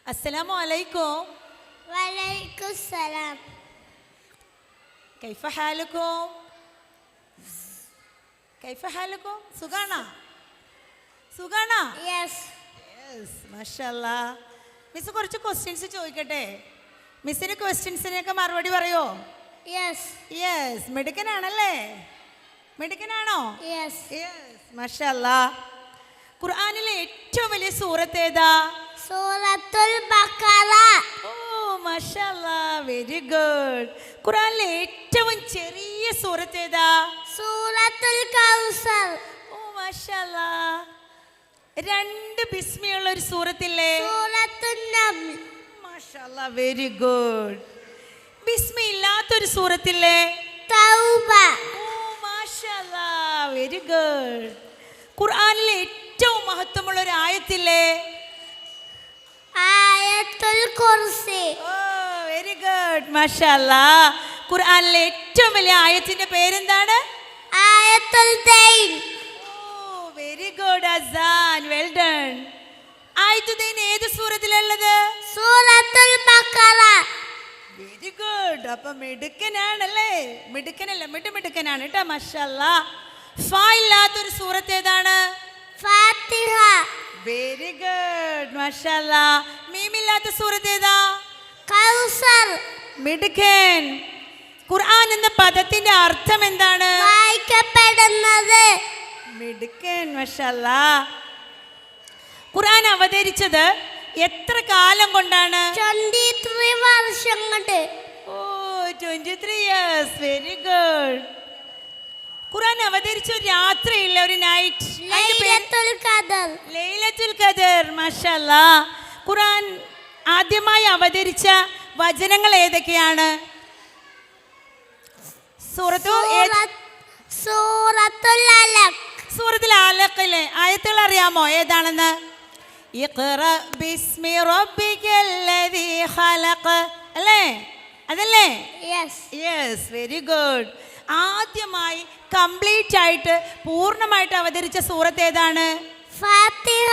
السلام عليكم. وعليكم السلام. كيف حالكم? كيف حالكم? സുഖാണോ? സുഖാണോ? Yes. Yes മാഷാല്ലാ. Miss കുറച്ച് ക്വസ്റ്റ്യൻസ് ചോദിക്കട്ടെ? മിസ്സിന് ക്വസ്റ്റ്യൻസിനൊക്കെ മറുപടി പറയോ? Yes. യെസ് മിടുക്കനാണല്ലേ? മിടുക്കനാണോ? Yes. യെസ് മാഷാല്ലാ. ഖുർആനിലെ ഏറ്റവും വലിയ സൂറത്ത് ഏതാ? സൂറത്തുൽ ബഖറ. ഓ മാഷാല്ലാ, വെരി ഗുഡ്. ഖുർആനിലെ ഏറ്റവും ചെറിയ സൂറത്ത് ഏതാ? സൂറത്തുൽ കൗസർ. ഓ മാഷാല്ലാ. രണ്ട് ബിസ്മിയുള്ള ഒരു സൂറത്തില്ലേ? സൂറത്തുൻ നംൽ. മാഷാല്ലാ, വെരി ഗുഡ്. ബിസ്മി ഇല്ലാത്തൊരു സൂറത്തില്ലേ? തൗബ. ഓ മാഷാല്ലാ, വെരി ഗുഡ്. ഖുർആനിലെ ഏറ്റവും മഹത്വമുള്ള ഒരു ആയത്തില്ലേ? ആയത്തുൽ കുർസി. ഓ വെരി ഗുഡ് മാഷാല്ലാ. ഖുർആനിലെ ഏറ്റവും വലിയ ആയത്തിന്റെ പേരെന്താണ്? ആയത്തുൽ ദൈൻ. ഓ വെരി ഗുഡ് അസാൻ, വെൽ ഡൺ. ആയത്തുൽ ദൈൻ ഏത് സൂറത്തിലുള്ളത്? സൂറത്തുൽ ബഖറ. Very good. അപ്പൊ മിടുക്കനാണല്ലേ? മിടുക്കനല്ല, മിടുമിടുക്കനാണ് കേട്ടോ മാഷാല്ലാ. ഫാ ഇല്ലാത്തൊരു സൂറത്ത് ഏതാണ്? ഫാത്തിഹ. Very good മാഷാല്ലാ. മീമില്ലാത്ത സൂറത്ത് ഏതാ? കൗസർ. മിടുക്കൻ. ഖുർആൻ എന്ന പദത്തിന്റെ അർത്ഥം എന്താണ്? വായിക്കപ്പെടുന്നത്. മിടുക്കൻ മാഷാല്ലാ. ഖുർആൻ അവതരിച്ചത് എത്ര കാലം കൊണ്ടാണ്? 23 വർഷം കൊണ്ട്. ഓ 23 years. Very good. ഖുർആൻ അവതരിച്ച ഒരു രാത്രിയില്ല, ഒരു നൈറ്റ്. ലൈലത്തുൽ ഖദർ. ലൈലത്തുൽ ഖദർ. മാഷാല്ലാ. ഖുർആൻ ആദ്യമായി അവതരിച്ച വചനങ്ങൾ ഏതൊക്കെയാണ്? സൂറത്തുൽ അലഖ്. സൂറത്തുൽ അലഖിലെ ആയത്തുകൾ അറിയാമോ ഏതാണെന്ന്? ഇഖ്റ ബിസ്മി റബ്ബിക്കല്ലദീ ഖലഖ് അല്ലേ? അതല്ലേ? യെസ്. Yes, very good. ആദ്യമായി കംപ്ലീറ്റ് ആയിട്ട് പൂർണ്ണമായിട്ട് അവതരിച്ച സൂറത്ത് ഏതാണ്? ഫാത്തിഹ.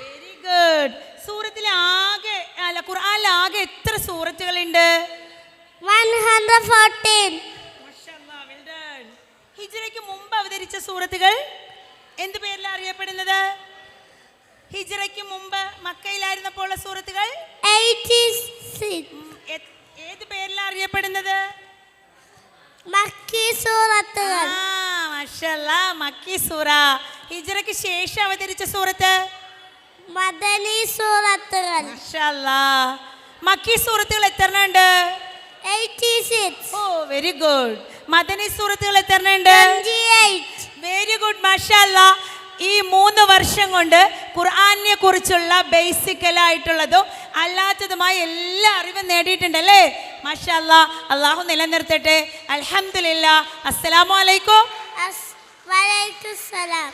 Very good. സൂറത്തിൽ ആകെ അല്ല ഖുർആനിൽ ആകെ എത്ര സൂറത്തുകളുണ്ട്? 114. മാഷാല്ലാ, വെൽ ഡൺ. ഹിജ്റയ്ക്ക് മുമ്പ് അവതരിച്ച സൂറത്തുകൾ എന്ത് പേരിലാണ് അറിയപ്പെടുന്നത്? ഹിജ്റയ്ക്ക് മുമ്പ് മക്കയിലായിരുന്നപ്പോൾ ഉള്ള സൂറത്തുകൾ 86. ഏത് പേരിലാണ് അറിയപ്പെടുന്നത്? മക്കി സൂറത്തുകൾ. മാഷാല്ലാ, മക്കി സൂറ. ഹിജ്റയ്ക്ക് ശേഷം അവതരിച്ച സൂറത്ത്? മദനി സൂറത്തുകൾ. മാഷാല്ലാ. മക്കി സൂറത്തുകൾ എത്ര ഉണ്ട്? 86. ഓ വെരി ഗുഡ്. മദനി സൂറത്തുകൾ എത്ര ഉണ്ട്? 28. വെരി ഗുഡ് മാഷാല്ലാ. ഈ 3 വർഷം കൊണ്ട് ഖുർആനെ കുറിച്ചുള്ള ബേസിക്കലായിട്ടുള്ളതും അല്ലാത്തതുമായ എല്ലാ അറിവും നേടിയിട്ടുണ്ടല്ലേ? മാഷാല്ലാ. അള്ളാഹു നിലനിർത്തട്ടെ. അൽഹംദുലില്ലാ. അസ്സലാമു അലൈക്കും. വലൈക്കും സലാം.